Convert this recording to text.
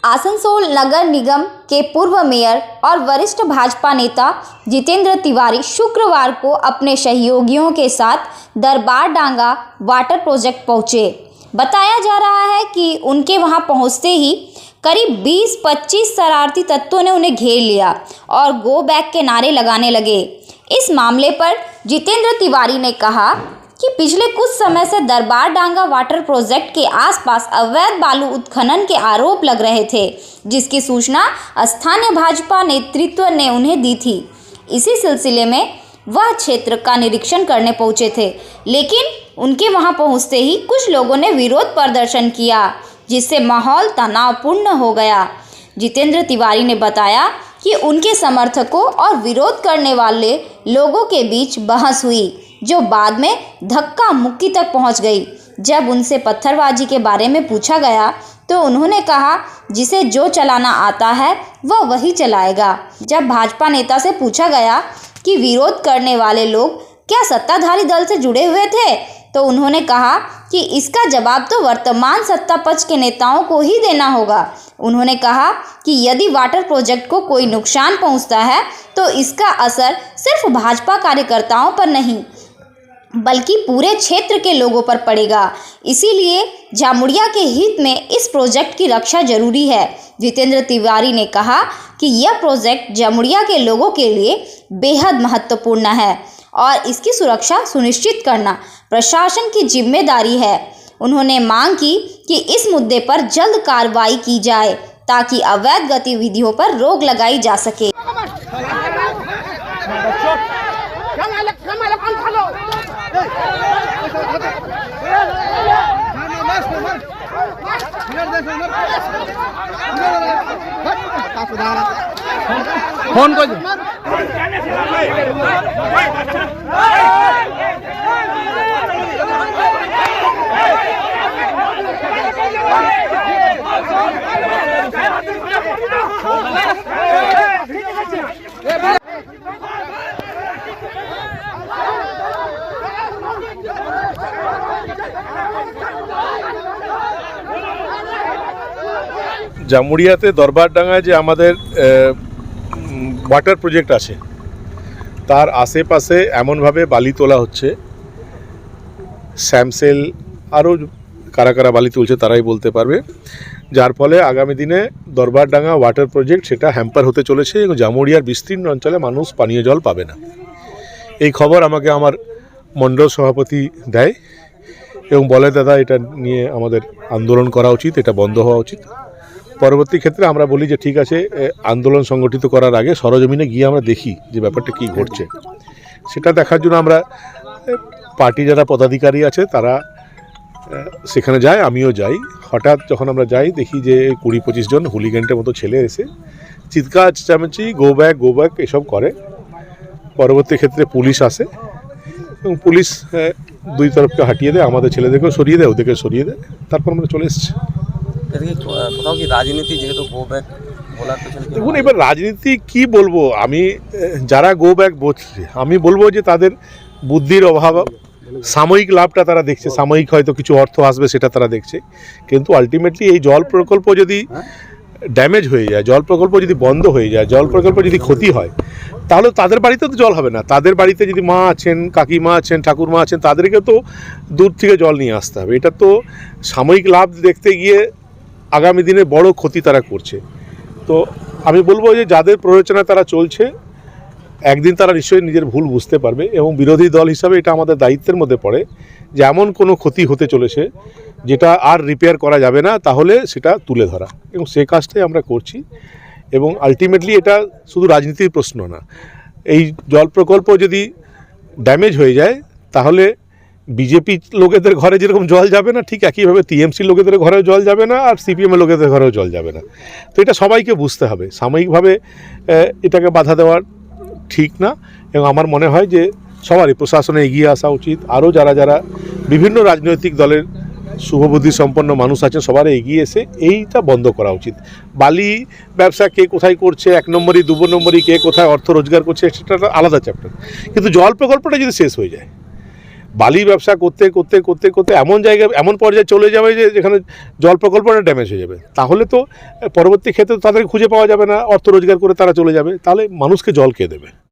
आसनसोल नगर निगम के पूर्व मेयर और वरिष्ठ भाजपा नेता जितेंद्र तिवारी शुक्रवार को अपने सहयोगियों के साथ दरबार डांगा वाटर प्रोजेक्ट पहुंचे। बताया जा रहा है कि उनके वहां पहुंचते ही करीब 20-25 शरारती तत्वों ने उन्हें घेर लिया और गो बैक के नारे लगाने लगे। इस मामले पर जितेंद्र तिवारी ने कहा कि पिछले कुछ समय से दरबार डांगा वाटर प्रोजेक्ट के आसपास अवैध बालू उत्खनन के आरोप लग रहे थे, जिसकी सूचना स्थानीय भाजपा नेतृत्व ने उन्हें दी थी। इसी सिलसिले में वह क्षेत्र का निरीक्षण करने पहुंचे थे, लेकिन उनके वहां पहुंचते ही कुछ लोगों ने विरोध प्रदर्शन किया, जिससे माहौल तनावपूर्ण हो गया। जितेंद्र तिवारी ने बताया कि उनके समर्थकों और विरोध करने वाले लोगों के बीच बहस हुई, जो बाद में धक्का मुक्की तक पहुंच गई। जब उनसे पत्थरबाजी के बारे में पूछा गया तो उन्होंने कहा, जिसे जो चलाना आता है वह वही चलाएगा। जब भाजपा नेता से पूछा गया कि विरोध करने वाले लोग क्या सत्ताधारी दल से जुड़े हुए थे, तो उन्होंने कहा कि इसका जवाब तो वर्तमान सत्ता पक्ष के नेताओं को ही देना होगा। उन्होंने कहा कि यदि वाटर प्रोजेक्ट को कोई नुकसान पहुंचता है तो इसका असर सिर्फ भाजपा कार्यकर्ताओं पर नहीं बल्कि पूरे क्षेत्र के लोगों पर पड़ेगा। इसीलिए जामुड़िया के हित में इस प्रोजेक्ट की रक्षा जरूरी है। जितेंद्र तिवारी ने कहा कि यह प्रोजेक्ट जामुड़िया के लोगों के लिए बेहद महत्वपूर्ण है और इसकी सुरक्षा सुनिश्चित करना प्रशासन की जिम्मेदारी है। उन्होंने मांग की कि इस मुद्दे पर जल्द कार्रवाई की जाए ताकि अवैध गतिविधियों पर रोक लगाई जा सके। फोन को জামুড়িয়াতে দরবারডাঙ্গায় যে আমাদের ওয়াটার প্রজেক্ট আছে তার আশেপাশে এমনভাবে বালি তোলা হচ্ছে, স্যামসেল আরও কারা কারা বালি তুলছে তারাই বলতে পারবে, যার ফলে আগামী দিনে দরবারডাঙ্গা ওয়াটার প্রজেক্ট সেটা হ্যাম্পার হতে চলেছে এবং জামুড়িয়ার বিস্তীর্ণ অঞ্চলে মানুষ পানীয় জল পাবে না। এই খবর আমাকে আমার মণ্ডল সভাপতি দেয় এবং বলে, দাদা এটা নিয়ে আমাদের আন্দোলন করা উচিত, এটা বন্ধ হওয়া উচিত। পরবর্তী ক্ষেত্রে আমরা বলি যে ঠিক আছে, আন্দোলন সংগঠিত করার আগে সরজমিনে গিয়ে আমরা দেখি যে ব্যাপারটা কী ঘটছে। সেটা দেখার জন্য আমরা পার্টি যারা পদাধিকারী আছে তারা সেখানে যায়, আমিও যাই। হঠাৎ যখন আমরা যাই দেখি যে 20-25 জন হুলিগ্যান্টের মতো ছেলে এসে চিৎকার চেঁচামেচি গো ব্যাক এসব করে। পরবর্তী ক্ষেত্রে পুলিশ আসে এবং পুলিশ দুই তরফকে হাঁটিয়ে দেয়, আমাদের ছেলেদেরকেও সরিয়ে দেয়, ওদেরকে সরিয়ে দেয়। তারপর আমরা চলে এসেছি। কোথাও কি রাজনীতি, যেহেতু গো ব্যাক বলার পেছনে দেখুন, এবার রাজনীতি কি বলবো আমি, যারা গো ব্যাক বলছে আমি বলবো যে তাদের বুদ্ধির অভাব, সাময়িক লাভটা তারা দেখছে, সাময়িক হয়তো কিছু অর্থ আসবে সেটা তারা দেখছে, কিন্তু আলটিমেটলি এই জল প্রকল্প যদি ড্যামেজ হয়ে যায়, জল প্রকল্প যদি বন্ধ হয়ে যায়, জল প্রকল্প যদি ক্ষতি হয়, তাহলে তাদের বাড়িতে তো জল হবে না। তাদের বাড়িতে যদি মা আছেন, কাকিমা আছেন, ঠাকুরমা আছেন, তাদেরকে তো দূর থেকে জল নিয়ে আসতে হবে। এটা তো সাময়িক লাভ দেখতে গিয়ে আগামী দিনে বড় ক্ষতি তারা করছে। তো আমি বলবো যে যাদের প্ররোচনা তারা চলছে, একদিন তারা নিশ্চয়ই নিজের ভুল বুঝতে পারবে এবং বিরোধী দল হিসাবে এটা আমাদের দায়িত্বের মধ্যে পড়ে যে এমন কোনো ক্ষতি হতে চলেছে যেটা আর রিপেয়ার করা যাবে না, তাহলে সেটা তুলে ধরা, এবং সেই কাজটাই আমরা করছি। এবং আলটিমেটলি এটা শুধু রাজনীতির প্রশ্ন না, এই জল প্রকল্প যদি ড্যামেজ হয়ে যায় তাহলে বিজেপি লোকেদের ঘরে যেরকম জল যাবে না, ঠিক একইভাবে টিএমসি লোকেদের ঘরেও জল যাবে না, আর সিপিএমের লোকেদের ঘরেও জল যাবে না। তো এটা সবাইকে বুঝতে হবে, সাময়িকভাবে এটাকে বাধা দেওয়ার ঠিক না। এবং আমার মনে হয় যে সবারই প্রশাসনে এগিয়ে আসা উচিত, আরও যারা যারা বিভিন্ন রাজনৈতিক দলের শুভবুদ্ধি সম্পন্ন মানুষ আছেন সবার এগিয়ে এসে এইটা বন্ধ করা উচিত। বালি ব্যবসা কে কোথায় করছে, 1 নম্বরই 2 নম্বরই কে কোথায় অর্থ রোজগার করছে, সেটা আলাদা চ্যাপ্টার, কিন্তু জল প্রকল্পটা যদি শেষ হয়ে যায় বালি ব্যবসা করতে করতে করতে করতে এমন জায়গায় এমন পর্যায়ে চলে যাবে যে যেখানে জল প্রকল্পটা ড্যামেজ হয়ে যাবে, তাহলে তো পরবর্তী ক্ষেত্রে তাদের খুঁজে পাওয়া যাবে না, অর্থ রোজগার করে তারা চলে যাবে, তাহলে মানুষকে জল কে দেবে?